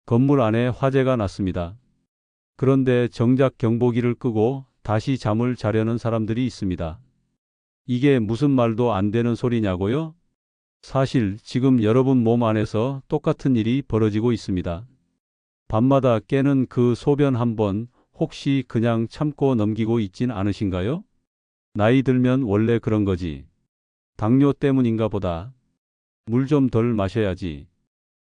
건물 안에 화재가 났습니다. 그런데 정작 경보기를 끄고 다시 잠을 자려는 사람들이 있습니다. 이게 무슨 말도 안 되는 소리냐고요? 사실 지금 여러분 몸 안에서 똑같은 일이 벌어지고 있습니다. 밤마다 깨는 그 소변 한 번 혹시 그냥 참고 넘기고 있진 않으신가요? 나이 들면 원래 그런 거지. 당뇨 때문인가 보다. 물 좀 덜 마셔야지.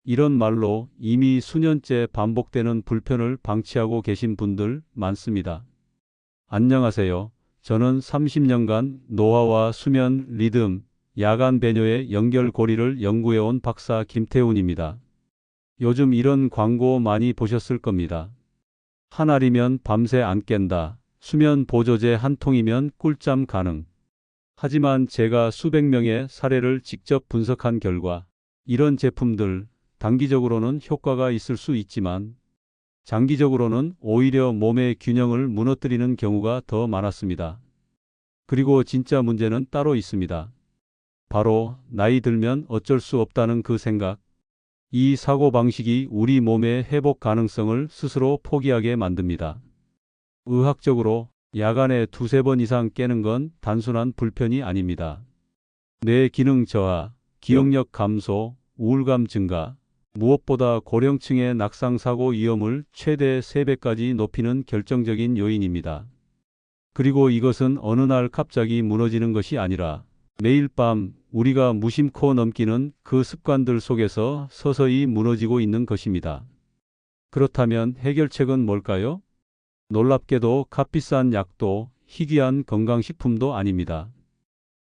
이런 말로 이미 수년째 반복되는 불편을 방치하고 계신 분들 많습니다. 안녕하세요. 저는 30년간 노화와 수면, 리듬, 야간 배뇨의 연결고리를 연구해온 박사 김태훈입니다. 요즘 이런 광고 많이 보셨을 겁니다. 한 알이면 밤새 안 깬다. 수면 보조제 한 통이면 꿀잠 가능. 하지만 제가 수백 명의 사례를 직접 분석한 결과 이런 제품들 단기적으로는 효과가 있을 수 있지만 장기적으로는 오히려 몸의 균형을 무너뜨리는 경우가 더 많았습니다. 그리고 진짜 문제는 따로 있습니다. 바로 나이 들면 어쩔 수 없다는 그 생각. 이 사고방식이 우리 몸의 회복 가능성을 스스로 포기하게 만듭니다. 의학적으로 야간에 두세 번 이상 깨는 건 단순한 불편이 아닙니다. 뇌 기능 저하, 기억력 감소, 우울감 증가, 무엇보다 고령층의 낙상사고 위험을 최대 3배까지 높이는 결정적인 요인입니다. 그리고 이것은 어느 날 갑자기 무너지는 것이 아니라 매일 밤 우리가 무심코 넘기는 그 습관들 속에서 서서히 무너지고 있는 것입니다. 그렇다면 해결책은 뭘까요? 놀랍게도 값비싼 약도 희귀한 건강식품도 아닙니다.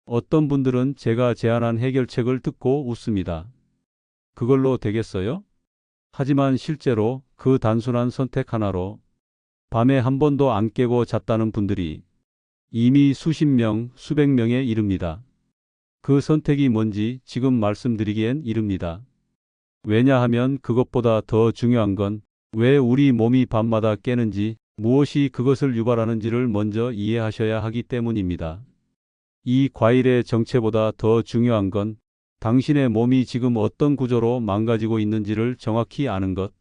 어떤 분들은 제가 제안한 해결책을 듣고 웃습니다. 그걸로 되겠어요? 하지만 실제로 그 단순한 선택 하나로 밤에 한 번도 안 깨고 잤다는 분들이 이미 수십 명, 수백 명에 이릅니다. 그 선택이 뭔지 지금 말씀드리기엔 이릅니다. 왜냐하면 그것보다 더 중요한 건 왜 우리 몸이 밤마다 깨는지, 무엇이 그것을 유발하는지를 먼저 이해하셔야 하기 때문입니다. 이 과일의 정체보다 더 중요한 건 당신의 몸이 지금 어떤 구조로 망가지고 있는지를 정확히 아는 것.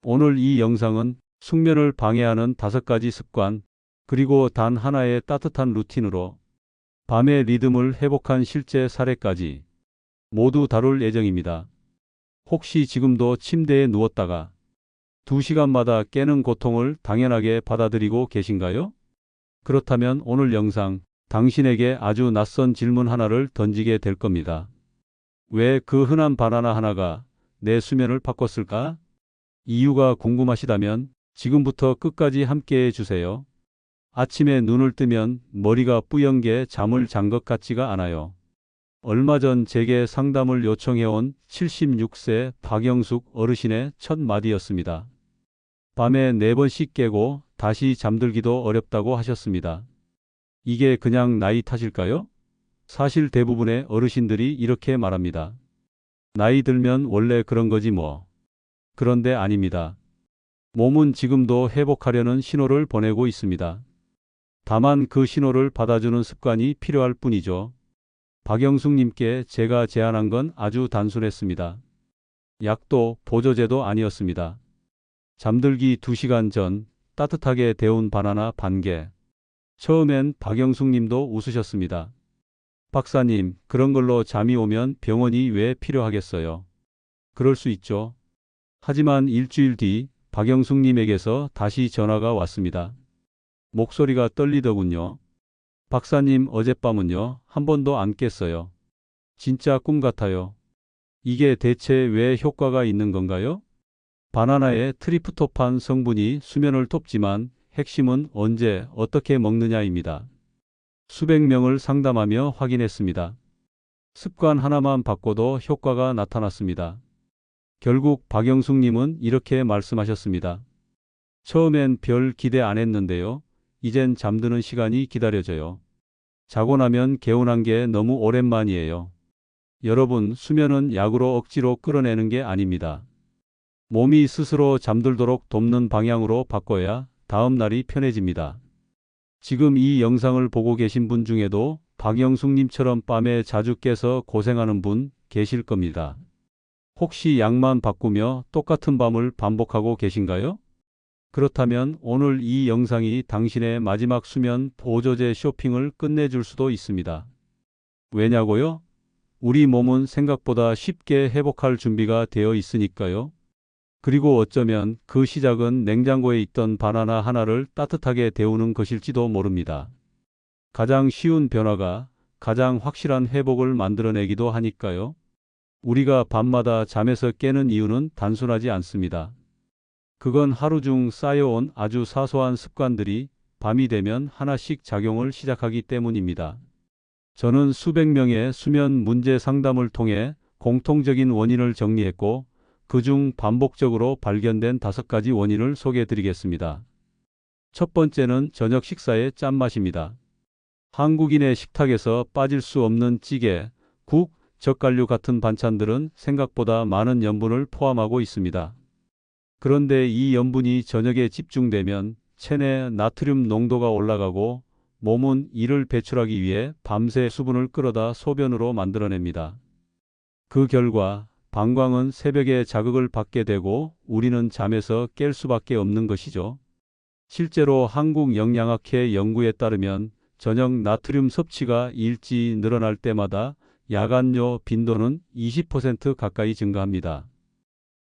오늘 이 영상은 숙면을 방해하는 5가지 습관, 그리고 단 하나의 따뜻한 루틴으로 밤의 리듬을 회복한 실제 사례까지 모두 다룰 예정입니다. 혹시 지금도 침대에 누웠다가 2시간마다 깨는 고통을 당연하게 받아들이고 계신가요? 그렇다면 오늘 영상 당신에게 아주 낯선 질문 하나를 던지게 될 겁니다. 왜 그 흔한 바나나 하나가 내 수면을 바꿨을까? 이유가 궁금하시다면 지금부터 끝까지 함께해 주세요. 아침에 눈을 뜨면 머리가 뿌연게 잠을 잔 것 같지가 않아요. 얼마 전 제게 상담을 요청해온 76세 박영숙 어르신의 첫 마디였습니다. 밤에 4번씩 깨고 다시 잠들기도 어렵다고 하셨습니다. 이게 그냥 나이 탓일까요? 사실 대부분의 어르신들이 이렇게 말합니다. 나이 들면 원래 그런 거지 뭐. 그런데 아닙니다. 몸은 지금도 회복하려는 신호를 보내고 있습니다. 다만 그 신호를 받아주는 습관이 필요할 뿐이죠. 박영숙님께 제가 제안한 건 아주 단순했습니다. 약도 보조제도 아니었습니다. 잠들기 2시간 전 따뜻하게 데운 바나나 반 개. 처음엔 박영숙님도 웃으셨습니다. 박사님, 그런 걸로 잠이 오면 병원이 왜 필요하겠어요? 그럴 수 있죠. 하지만 일주일 뒤 박영숙님에게서 다시 전화가 왔습니다. 목소리가 떨리더군요. 박사님, 어젯밤은요, 한 번도 안 깼어요. 진짜 꿈 같아요. 이게 대체 왜 효과가 있는 건가요? 바나나의 트리프토판 성분이 수면을 돕지만 핵심은 언제, 어떻게 먹느냐입니다. 수백 명을 상담하며 확인했습니다. 습관 하나만 바꿔도 효과가 나타났습니다. 결국 박영숙님은 이렇게 말씀하셨습니다. 처음엔 별 기대 안 했는데요. 이젠 잠드는 시간이 기다려져요. 자고 나면 개운한 게 너무 오랜만이에요. 여러분, 수면은 약으로 억지로 끌어내는 게 아닙니다. 몸이 스스로 잠들도록 돕는 방향으로 바꿔야 다음 날이 편해집니다. 지금 이 영상을 보고 계신 분 중에도 박영숙님처럼 밤에 자주 깨서 고생하는 분 계실 겁니다. 혹시 약만 바꾸며 똑같은 밤을 반복하고 계신가요? 그렇다면 오늘 이 영상이 당신의 마지막 수면 보조제 쇼핑을 끝내줄 수도 있습니다. 왜냐고요? 우리 몸은 생각보다 쉽게 회복할 준비가 되어 있으니까요. 그리고 어쩌면 그 시작은 냉장고에 있던 바나나 하나를 따뜻하게 데우는 것일지도 모릅니다. 가장 쉬운 변화가 가장 확실한 회복을 만들어내기도 하니까요. 우리가 밤마다 잠에서 깨는 이유는 단순하지 않습니다. 그건 하루 중 쌓여온 아주 사소한 습관들이 밤이 되면 하나씩 작용을 시작하기 때문입니다. 저는 수백 명의 수면 문제 상담을 통해 공통적인 원인을 정리했고, 그중 반복적으로 발견된 5가지 원인을 소개해 드리겠습니다. 첫 번째는 저녁 식사의 짠맛입니다. 한국인의 식탁에서 빠질 수 없는 찌개, 국, 젓갈류 같은 반찬들은 생각보다 많은 염분을 포함하고 있습니다. 그런데 이 염분이 저녁에 집중되면 체내 나트륨 농도가 올라가고 몸은 이를 배출하기 위해 밤새 수분을 끌어다 소변으로 만들어냅니다. 그 결과 방광은 새벽에 자극을 받게 되고 우리는 잠에서 깰 수밖에 없는 것이죠. 실제로 한국영양학회 연구에 따르면 저녁 나트륨 섭취가 일찍 늘어날 때마다 야간뇨 빈도는 20% 가까이 증가합니다.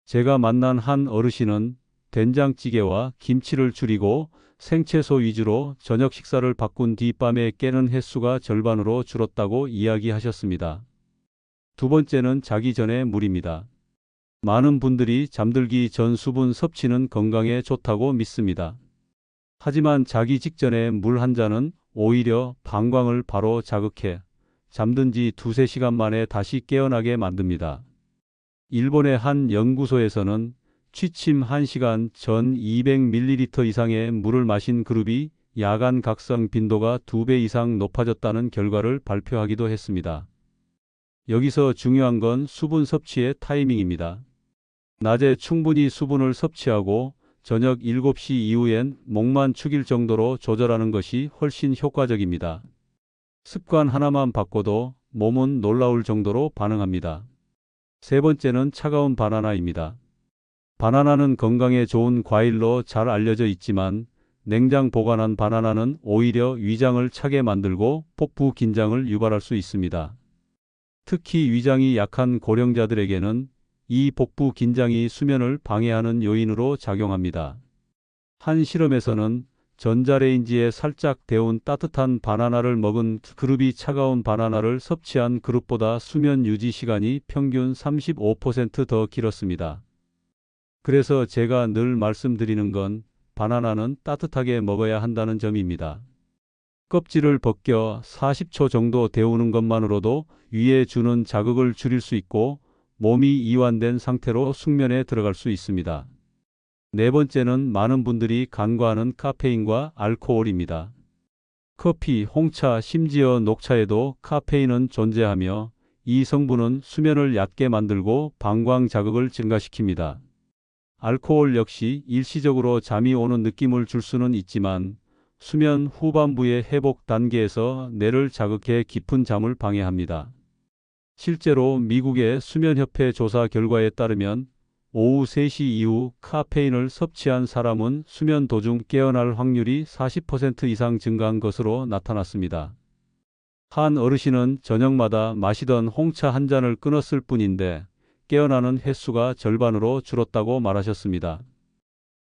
제가 만난 한 어르신은 된장찌개와 김치를 줄이고 생채소 위주로 저녁 식사를 바꾼 뒤 밤에 깨는 횟수가 절반으로 줄었다고 이야기하셨습니다. 두 번째는 자기 전에 물입니다. 많은 분들이 잠들기 전 수분 섭취는 건강에 좋다고 믿습니다. 하지만 자기 직전에 물 한 잔은 오히려 방광을 바로 자극해 잠든 지 2~3시간 만에 다시 깨어나게 만듭니다. 일본의 한 연구소에서는 취침 1시간 전 200ml 이상의 물을 마신 그룹이 야간 각성 빈도가 2배 이상 높아졌다는 결과를 발표하기도 했습니다. 여기서 중요한 건 수분 섭취의 타이밍입니다. 낮에 충분히 수분을 섭취하고 저녁 7시 이후엔 목만 축일 정도로 조절하는 것이 훨씬 효과적입니다. 습관 하나만 바꿔도 몸은 놀라울 정도로 반응합니다. 세 번째는 차가운 바나나입니다. 바나나는 건강에 좋은 과일로 잘 알려져 있지만 냉장 보관한 바나나는 오히려 위장을 차게 만들고 복부 긴장을 유발할 수 있습니다. 특히 위장이 약한 고령자들에게는 이 복부 긴장이 수면을 방해하는 요인으로 작용합니다. 한 실험에서는 전자레인지에 살짝 데운 따뜻한 바나나를 먹은 그룹이 차가운 바나나를 섭취한 그룹보다 수면 유지 시간이 평균 35% 더 길었습니다. 그래서 제가 늘 말씀드리는 건 바나나는 따뜻하게 먹어야 한다는 점입니다. 껍질을 벗겨 40초 정도 데우는 것만으로도 위에 주는 자극을 줄일 수 있고 몸이 이완된 상태로 숙면에 들어갈 수 있습니다. 네 번째는 많은 분들이 간과하는 카페인과 알코올입니다. 커피, 홍차, 심지어 녹차에도 카페인은 존재하며 이 성분은 수면을 얕게 만들고 방광 자극을 증가시킵니다. 알코올 역시 일시적으로 잠이 오는 느낌을 줄 수는 있지만 수면 후반부의 회복 단계에서 뇌를 자극해 깊은 잠을 방해합니다. 실제로 미국의 수면협회 조사 결과에 따르면 오후 3시 이후 카페인을 섭취한 사람은 수면 도중 깨어날 확률이 40% 이상 증가한 것으로 나타났습니다. 한 어르신은 저녁마다 마시던 홍차 한 잔을 끊었을 뿐인데 깨어나는 횟수가 절반으로 줄었다고 말하셨습니다.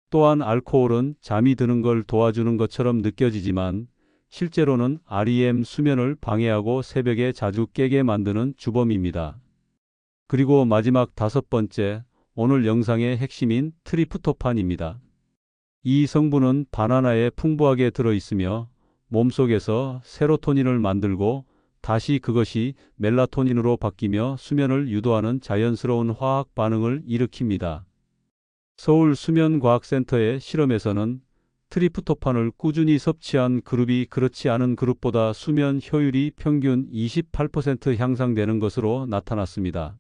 또한 알코올은 잠이 드는 걸 도와주는 것처럼 느껴지지만 실제로는 REM 수면을 방해하고 새벽에 자주 깨게 만드는 주범입니다. 그리고 마지막 5번째, 오늘 영상의 핵심인 트리프토판입니다. 이 성분은 바나나에 풍부하게 들어있으며 몸속에서 세로토닌을 만들고 다시 그것이 멜라토닌으로 바뀌며 수면을 유도하는 자연스러운 화학 반응을 일으킵니다. 서울수면과학센터의 실험에서는 트리프토판을 꾸준히 섭취한 그룹이 그렇지 않은 그룹보다 수면 효율이 평균 28% 향상되는 것으로 나타났습니다.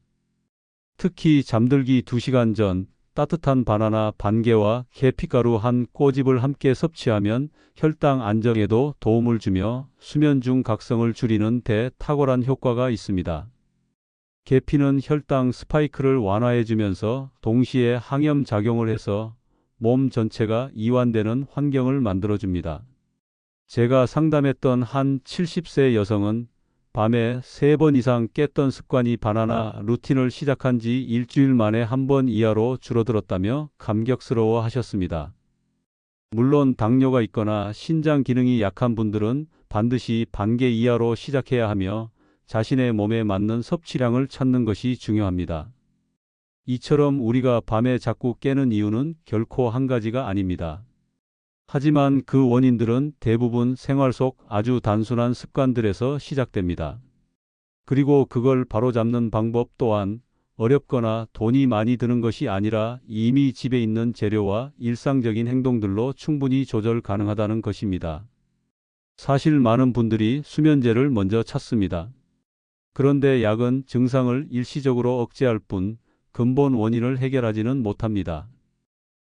특히 잠들기 2시간 전 따뜻한 바나나 반 개와 계피가루 한 꼬집을 함께 섭취하면 혈당 안정에도 도움을 주며 수면 중 각성을 줄이는 데 탁월한 효과가 있습니다. 계피는 혈당 스파이크를 완화해주면서 동시에 항염 작용을 해서 몸 전체가 이완되는 환경을 만들어줍니다. 제가 상담했던 한 70세 여성은 밤에 3번 이상 깼던 습관이 바나나 루틴을 시작한 지 일주일 만에 1번 이하로 줄어들었다며 감격스러워 하셨습니다. 물론 당뇨가 있거나 신장 기능이 약한 분들은 반드시 반개 이하로 시작해야 하며 자신의 몸에 맞는 섭취량을 찾는 것이 중요합니다. 이처럼 우리가 밤에 자꾸 깨는 이유는 결코 한 가지가 아닙니다. 하지만 그 원인들은 대부분 생활 속 아주 단순한 습관들에서 시작됩니다. 그리고 그걸 바로잡는 방법 또한 어렵거나 돈이 많이 드는 것이 아니라 이미 집에 있는 재료와 일상적인 행동들로 충분히 조절 가능하다는 것입니다. 사실 많은 분들이 수면제를 먼저 찾습니다. 그런데 약은 증상을 일시적으로 억제할 뿐 근본 원인을 해결하지는 못합니다.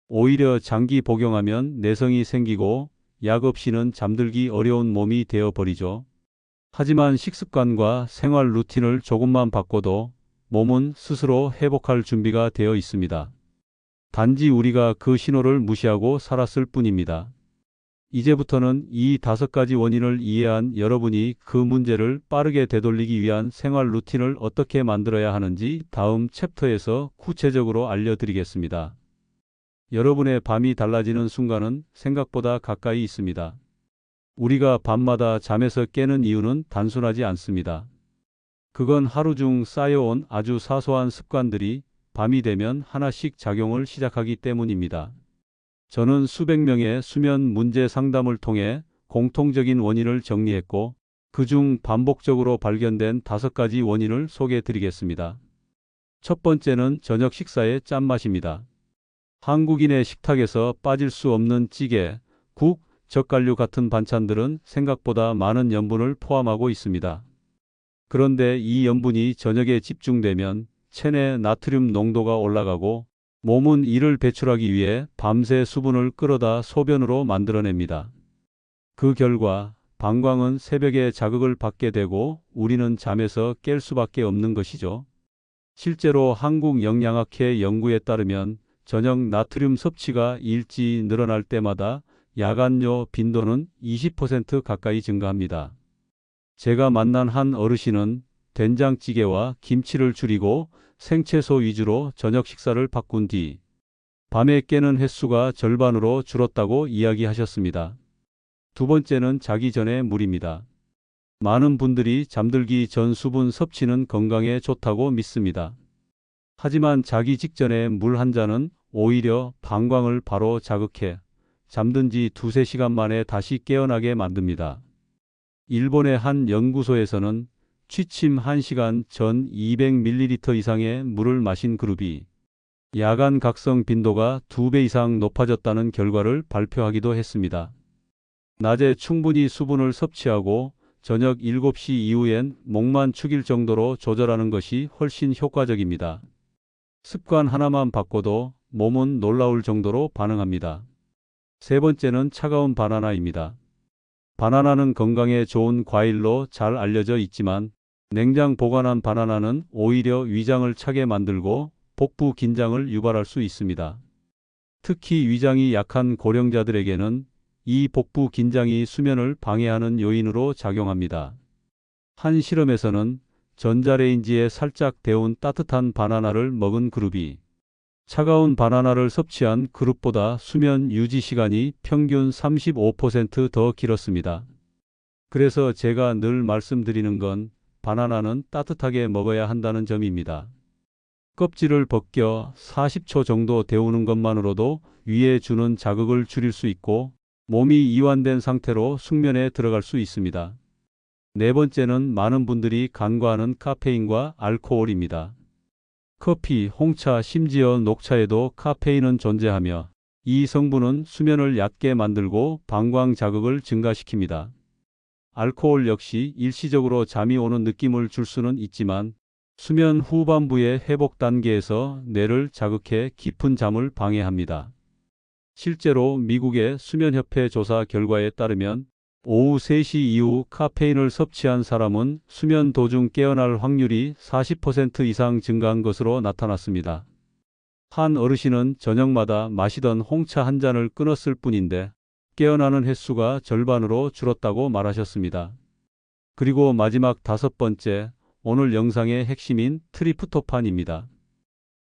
오히려 장기 복용하면 내성이 생기고 약 없이는 잠들기 어려운 몸이 되어버리죠. 하지만 식습관과 생활 루틴을 조금만 바꿔도 몸은 스스로 회복할 준비가 되어 있습니다. 단지 우리가 그 신호를 무시하고 살았을 뿐입니다. 이제부터는 이 5가지 원인을 이해한 여러분이 그 문제를 빠르게 되돌리기 위한 생활 루틴을 어떻게 만들어야 하는지 다음 챕터에서 구체적으로 알려드리겠습니다. 여러분의 밤이 달라지는 순간은 생각보다 가까이 있습니다. 우리가 밤마다 잠에서 깨는 이유는 단순하지 않습니다. 그건 하루 중 쌓여온 아주 사소한 습관들이 밤이 되면 하나씩 작용을 시작하기 때문입니다. 저는 수백 명의 수면 문제 상담을 통해 공통적인 원인을 정리했고, 그중 반복적으로 발견된 5가지 원인을 소개해 드리겠습니다. 첫 번째는 저녁 식사의 짠맛입니다. 한국인의 식탁에서 빠질 수 없는 찌개, 국, 젓갈류 같은 반찬들은 생각보다 많은 염분을 포함하고 있습니다. 그런데 이 염분이 저녁에 집중되면 체내 나트륨 농도가 올라가고 몸은 이를 배출하기 위해 밤새 수분을 끌어다 소변으로 만들어냅니다. 그 결과 방광은 새벽에 자극을 받게 되고 우리는 잠에서 깰 수밖에 없는 것이죠. 실제로 한국영양학회 연구에 따르면 저녁 나트륨 섭취가 일찍 늘어날 때마다 야간뇨 빈도는 20% 가까이 증가합니다. 제가 만난 한 어르신은 된장찌개와 김치를 줄이고 생채소 위주로 저녁 식사를 바꾼 뒤 밤에 깨는 횟수가 절반으로 줄었다고 이야기하셨습니다. 두 번째는 자기 전에 물입니다. 많은 분들이 잠들기 전 수분 섭취는 건강에 좋다고 믿습니다. 하지만 자기 직전에 물 한 잔은 오히려 방광을 바로 자극해 잠든 지 2~3시간 만에 다시 깨어나게 만듭니다. 일본의 한 연구소에서는 취침 1시간 전 200ml 이상의 물을 마신 그룹이 야간 각성 빈도가 2배 이상 높아졌다는 결과를 발표하기도 했습니다. 낮에 충분히 수분을 섭취하고 저녁 7시 이후엔 목만 축일 정도로 조절하는 것이 훨씬 효과적입니다. 습관 하나만 바꿔도 몸은 놀라울 정도로 반응합니다. 세 번째는 차가운 바나나입니다. 바나나는 건강에 좋은 과일로 잘 알려져 있지만 냉장 보관한 바나나는 오히려 위장을 차게 만들고 복부 긴장을 유발할 수 있습니다. 특히 위장이 약한 고령자들에게는 이 복부 긴장이 수면을 방해하는 요인으로 작용합니다. 한 실험에서는 전자레인지에 살짝 데운 따뜻한 바나나를 먹은 그룹이 차가운 바나나를 섭취한 그룹보다 수면 유지 시간이 평균 35% 더 길었습니다. 그래서 제가 늘 말씀드리는 건 바나나는 따뜻하게 먹어야 한다는 점입니다. 껍질을 벗겨 40초 정도 데우는 것만으로도 위에 주는 자극을 줄일 수 있고 몸이 이완된 상태로 숙면에 들어갈 수 있습니다. 네 번째는 많은 분들이 간과하는 카페인과 알코올입니다. 커피, 홍차, 심지어 녹차에도 카페인은 존재하며 이 성분은 수면을 얕게 만들고 방광 자극을 증가시킵니다. 알코올 역시 일시적으로 잠이 오는 느낌을 줄 수는 있지만 수면 후반부의 회복 단계에서 뇌를 자극해 깊은 잠을 방해합니다. 실제로 미국의 수면협회 조사 결과에 따르면 오후 3시 이후 카페인을 섭취한 사람은 수면 도중 깨어날 확률이 40% 이상 증가한 것으로 나타났습니다. 한 어르신은 저녁마다 마시던 홍차 한 잔을 끊었을 뿐인데 깨어나는 횟수가 절반으로 줄었다고 말하셨습니다. 그리고 마지막 5번째, 오늘 영상의 핵심인 트리프토판입니다.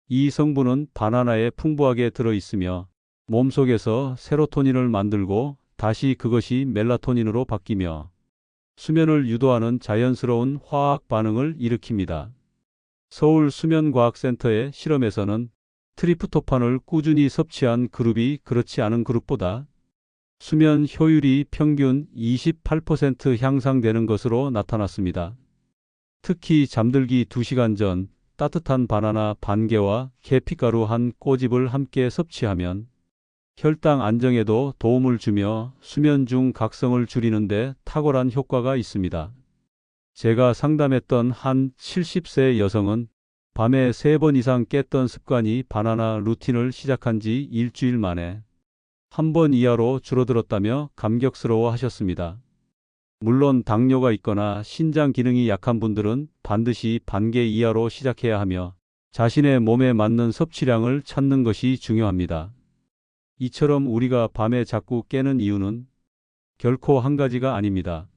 이 성분은 바나나에 풍부하게 들어있으며 몸속에서 세로토닌을 만들고 다시 그것이 멜라토닌으로 바뀌며 수면을 유도하는 자연스러운 화학 반응을 일으킵니다. 서울수면과학센터의 실험에서는 트리프토판을 꾸준히 섭취한 그룹이 그렇지 않은 그룹보다 수면 효율이 평균 28% 향상되는 것으로 나타났습니다. 특히 잠들기 2시간 전 따뜻한 바나나 반 개와 계피가루 한 꼬집을 함께 섭취하면 혈당 안정에도 도움을 주며 수면 중 각성을 줄이는 데 탁월한 효과가 있습니다. 제가 상담했던 한 70세 여성은 밤에 3번 이상 깼던 습관이 바나나 루틴을 시작한 지 일주일 만에 1번 이하로 줄어들었다며 감격스러워 하셨습니다. 물론 당뇨가 있거나 신장 기능이 약한 분들은 반드시 반 개 이하로 시작해야 하며 자신의 몸에 맞는 섭취량을 찾는 것이 중요합니다. 이처럼 우리가 밤에 자꾸 깨는 이유는 결코 한 가지가 아닙니다.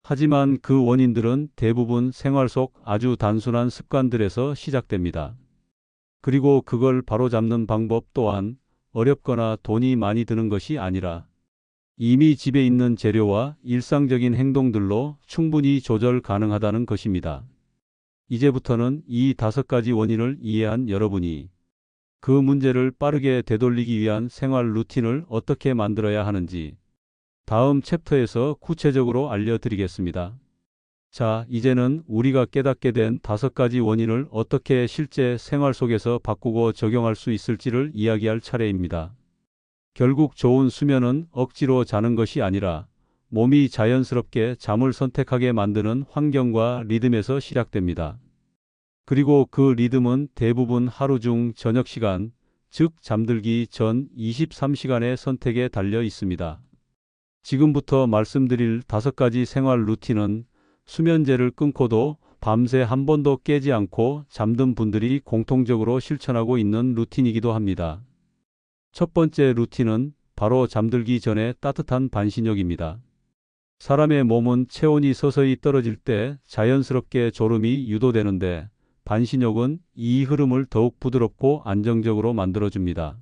하지만 그 원인들은 대부분 생활 속 아주 단순한 습관들에서 시작됩니다. 그리고 그걸 바로잡는 방법 또한 어렵거나 돈이 많이 드는 것이 아니라 이미 집에 있는 재료와 일상적인 행동들로 충분히 조절 가능하다는 것입니다. 이제부터는 이 5가지 원인을 이해한 여러분이 그 문제를 빠르게 되돌리기 위한 생활 루틴을 어떻게 만들어야 하는지 다음 챕터에서 구체적으로 알려드리겠습니다. 자, 이제는 우리가 깨닫게 된 5가지 원인을 어떻게 실제 생활 속에서 바꾸고 적용할 수 있을지를 이야기할 차례입니다. 결국 좋은 수면은 억지로 자는 것이 아니라 몸이 자연스럽게 잠을 선택하게 만드는 환경과 리듬에서 시작됩니다. 그리고 그 리듬은 대부분 하루 중 저녁 시간, 즉 잠들기 전 23시간의 선택에 달려 있습니다. 지금부터 말씀드릴 5가지 생활 루틴은 수면제를 끊고도 밤새 한 번도 깨지 않고 잠든 분들이 공통적으로 실천하고 있는 루틴이기도 합니다. 첫 번째 루틴은 바로 잠들기 전에 따뜻한 반신욕입니다. 사람의 몸은 체온이 서서히 떨어질 때 자연스럽게 졸음이 유도되는데 반신욕은 이 흐름을 더욱 부드럽고 안정적으로 만들어줍니다.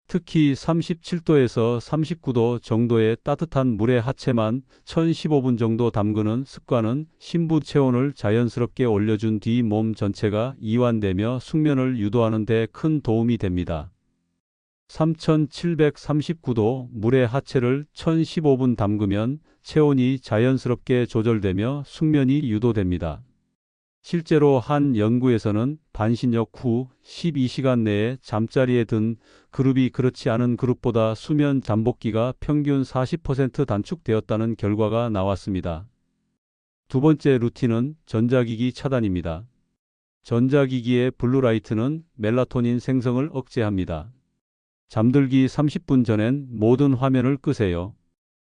특히 37도에서 39도 정도의 따뜻한 물에 하체만 1015분 정도 담그는 습관은 심부 체온을 자연스럽게 올려준 뒤 몸 전체가 이완되며 숙면을 유도하는 데 큰 도움이 됩니다. 3739도 물에 하체를 1015분 담그면 체온이 자연스럽게 조절되며 숙면이 유도됩니다. 실제로 한 연구에서는 반신욕 후 12시간 내에 잠자리에 든 그룹이 그렇지 않은 그룹보다 수면 잠복기가 평균 40% 단축되었다는 결과가 나왔습니다. 두 번째 루틴은 전자기기 차단입니다. 전자기기의 블루라이트는 멜라토닌 생성을 억제합니다. 잠들기 30분 전엔 모든 화면을 끄세요.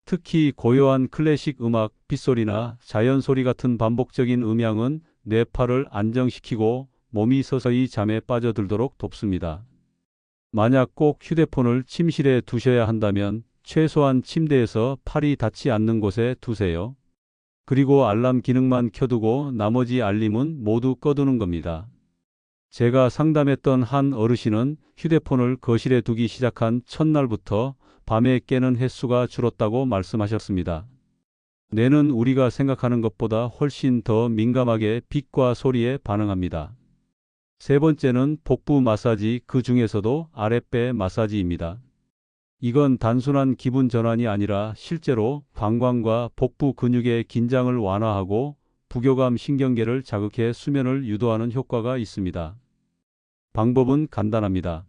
특히 고요한 클래식 음악, 빗소리나 자연 소리 같은 반복적인 음향은 뇌파를 안정시키고 몸이 서서히 잠에 빠져들도록 돕습니다. 만약 꼭 휴대폰을 침실에 두셔야 한다면 최소한 침대에서 팔이 닿지 않는 곳에 두세요. 그리고 알람 기능만 켜두고 나머지 알림은 모두 꺼두는 겁니다. 제가 상담했던 한 어르신은 휴대폰을 거실에 두기 시작한 첫날부터 밤에 깨는 횟수가 줄었다고 말씀하셨습니다. 뇌는 우리가 생각하는 것보다 훨씬 더 민감하게 빛과 소리에 반응합니다. 세 번째는 복부 마사지, 그 중에서도 아랫배 마사지입니다. 이건 단순한 기분 전환이 아니라 실제로 방광과 복부 근육의 긴장을 완화하고 부교감 신경계를 자극해 수면을 유도하는 효과가 있습니다. 방법은 간단합니다.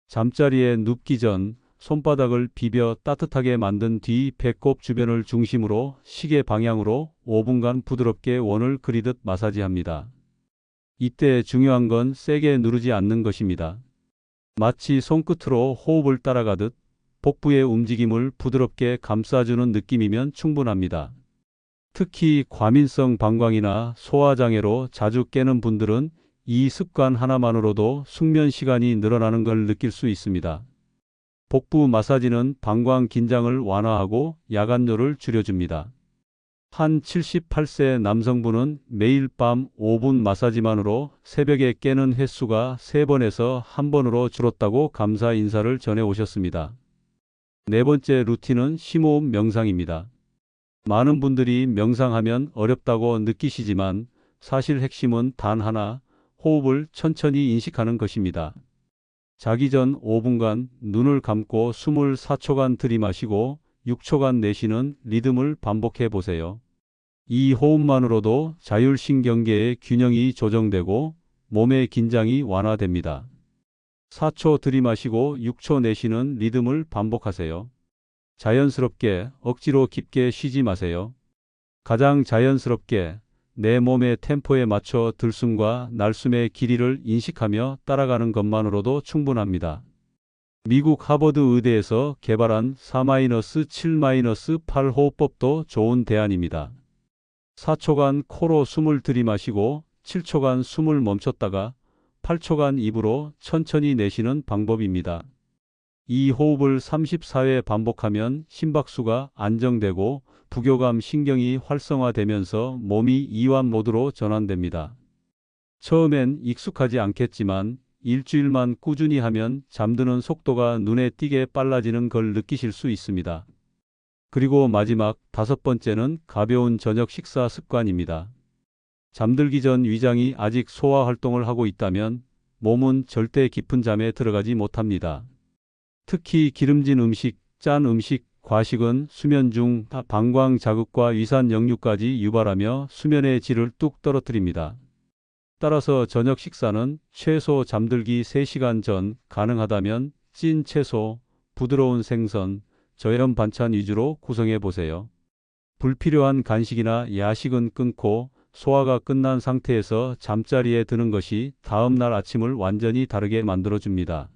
잠자리에 눕기 전 손바닥을 비벼 따뜻하게 만든 뒤 배꼽 주변을 중심으로 시계 방향으로 5분간 부드럽게 원을 그리듯 마사지합니다. 이때 중요한 건 세게 누르지 않는 것입니다. 마치 손끝으로 호흡을 따라가듯 복부의 움직임을 부드럽게 감싸주는 느낌이면 충분합니다. 특히 과민성 방광이나 소화장애로 자주 깨는 분들은 이 습관 하나만으로도 숙면 시간이 늘어나는 걸 느낄 수 있습니다. 복부 마사지는 방광 긴장을 완화하고 야간뇨를 줄여줍니다. 한 78세 남성분은 매일 밤 5분 마사지만으로 새벽에 깨는 횟수가 3번에서 1번으로 줄었다고 감사 인사를 전해 오셨습니다. 네 번째 루틴은 심호흡 명상입니다. 많은 분들이 명상하면 어렵다고 느끼시지만 사실 핵심은 단 하나, 호흡을 천천히 인식하는 것입니다. 자기 전 5분간 눈을 감고 숨을 4초간 들이마시고 6초간 내쉬는 리듬을 반복해 보세요. 이 호흡만으로도 자율신경계의 균형이 조정되고 몸의 긴장이 완화됩니다. 4초 들이마시고 6초 내쉬는 리듬을 반복하세요. 자연스럽게 억지로 깊게 쉬지 마세요. 가장 자연스럽게 내 몸의 템포에 맞춰 들숨과 날숨의 길이를 인식하며 따라가는 것만으로도 충분합니다. 미국 하버드 의대에서 개발한 4-7-8 호흡법도 좋은 대안입니다. 4초간 코로 숨을 들이마시고 7초간 숨을 멈췄다가 8초간 입으로 천천히 내쉬는 방법입니다. 이 호흡을 34회 반복하면 심박수가 안정되고 부교감 신경이 활성화되면서 몸이 이완 모드로 전환됩니다. 처음엔 익숙하지 않겠지만 일주일만 꾸준히 하면 잠드는 속도가 눈에 띄게 빨라지는 걸 느끼실 수 있습니다. 그리고 마지막 5번째는 가벼운 저녁 식사 습관입니다. 잠들기 전 위장이 아직 소화 활동을 하고 있다면 몸은 절대 깊은 잠에 들어가지 못합니다. 특히 기름진 음식, 짠 음식, 과식은 수면 중 방광 자극과 위산 역류까지 유발하며 수면의 질을 뚝 떨어뜨립니다. 따라서 저녁 식사는 최소 잠들기 3시간 전, 가능하다면 찐 채소, 부드러운 생선, 저염 반찬 위주로 구성해 보세요. 불필요한 간식이나 야식은 끊고 소화가 끝난 상태에서 잠자리에 드는 것이 다음 날 아침을 완전히 다르게 만들어줍니다.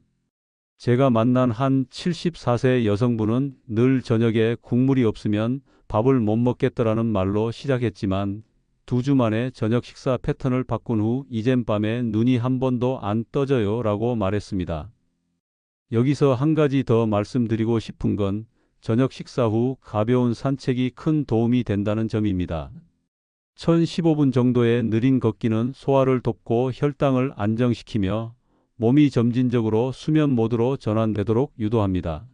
제가 만난 한 74세 여성분은 늘 저녁에 국물이 없으면 밥을 못 먹겠더라는 말로 시작했지만 2주 만에 저녁 식사 패턴을 바꾼 후 이젠 밤에 눈이 한 번도 안 떠져요 라고 말했습니다. 여기서 한 가지 더 말씀드리고 싶은 건 저녁 식사 후 가벼운 산책이 큰 도움이 된다는 점입니다. 1015분 정도의 느린 걷기는 소화를 돕고 혈당을 안정시키며 몸이 점진적으로 수면 모드로 전환되도록 유도합니다.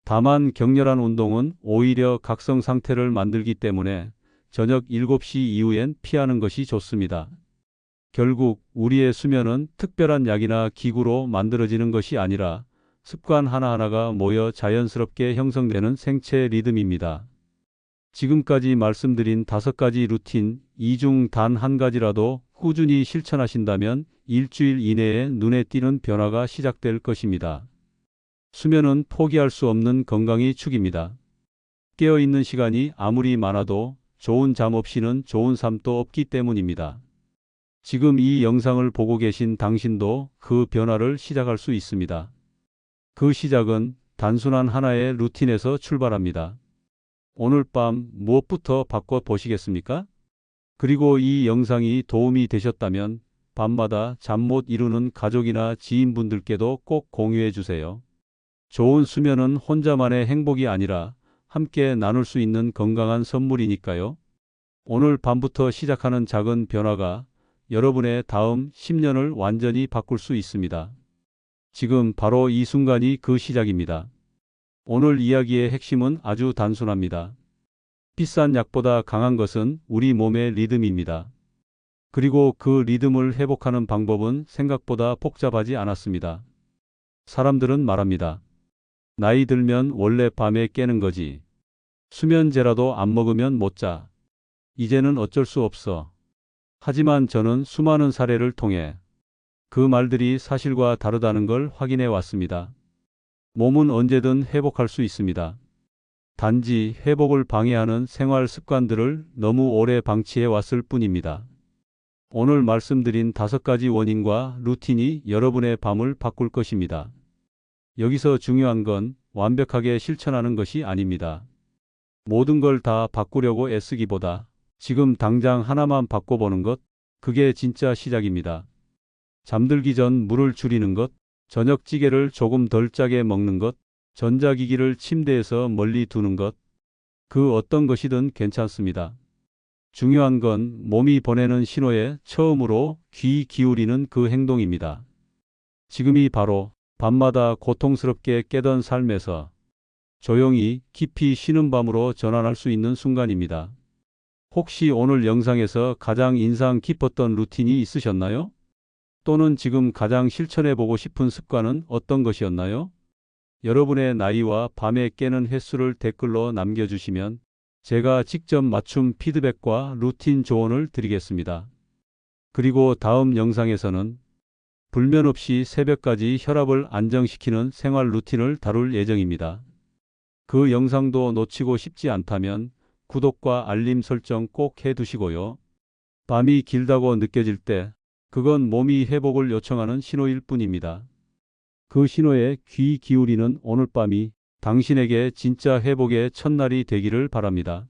다만 격렬한 운동은 오히려 각성 상태를 만들기 때문에 저녁 7시 이후엔 피하는 것이 좋습니다. 결국 우리의 수면은 특별한 약이나 기구로 만들어지는 것이 아니라 습관 하나하나가 모여 자연스럽게 형성되는 생체 리듬입니다. 지금까지 말씀드린 5가지 루틴, 이 중 단 한 가지라도 꾸준히 실천하신다면 일주일 이내에 눈에 띄는 변화가 시작될 것입니다. 수면은 포기할 수 없는 건강의 축입니다. 깨어있는 시간이 아무리 많아도 좋은 잠 없이는 좋은 삶도 없기 때문입니다. 지금 이 영상을 보고 계신 당신도 그 변화를 시작할 수 있습니다. 그 시작은 단순한 하나의 루틴에서 출발합니다. 오늘 밤 무엇부터 바꿔 보시겠습니까? 그리고 이 영상이 도움이 되셨다면 밤마다 잠 못 이루는 가족이나 지인분들께도 꼭 공유해 주세요. 좋은 수면은 혼자만의 행복이 아니라 함께 나눌 수 있는 건강한 선물이니까요. 오늘 밤부터 시작하는 작은 변화가 여러분의 다음 10년을 완전히 바꿀 수 있습니다. 지금 바로 이 순간이 그 시작입니다. 오늘 이야기의 핵심은 아주 단순합니다. 비싼 약보다 강한 것은 우리 몸의 리듬입니다. 그리고 그 리듬을 회복하는 방법은 생각보다 복잡하지 않았습니다. 사람들은 말합니다. 나이 들면 원래 밤에 깨는 거지. 수면제라도 안 먹으면 못 자. 이제는 어쩔 수 없어. 하지만 저는 수많은 사례를 통해 그 말들이 사실과 다르다는 걸 확인해 왔습니다. 몸은 언제든 회복할 수 있습니다. 단지 회복을 방해하는 생활 습관들을 너무 오래 방치해 왔을 뿐입니다. 오늘 말씀드린 5가지 원인과 루틴이 여러분의 밤을 바꿀 것입니다. 여기서 중요한 건 완벽하게 실천하는 것이 아닙니다. 모든 걸 다 바꾸려고 애쓰기보다 지금 당장 하나만 바꿔보는 것, 그게 진짜 시작입니다. 잠들기 전 물을 줄이는 것, 저녁찌개를 조금 덜 짜게 먹는 것, 전자기기를 침대에서 멀리 두는 것, 그 어떤 것이든 괜찮습니다. 중요한 건 몸이 보내는 신호에 처음으로 귀 기울이는 그 행동입니다. 지금이 바로 밤마다 고통스럽게 깨던 삶에서 조용히 깊이 쉬는 밤으로 전환할 수 있는 순간입니다. 혹시 오늘 영상에서 가장 인상 깊었던 루틴이 있으셨나요? 또는 지금 가장 실천해보고 싶은 습관은 어떤 것이었나요? 여러분의 나이와 밤에 깨는 횟수를 댓글로 남겨주시면 제가 직접 맞춤 피드백과 루틴 조언을 드리겠습니다. 그리고 다음 영상에서는 불면 없이 새벽까지 혈압을 안정시키는 생활 루틴을 다룰 예정입니다. 그 영상도 놓치고 싶지 않다면 구독과 알림 설정 꼭 해두시고요. 밤이 길다고 느껴질 때 그건 몸이 회복을 요청하는 신호일 뿐입니다. 그 신호에 귀 기울이는 오늘 밤이 당신에게 진짜 회복의 첫날이 되기를 바랍니다.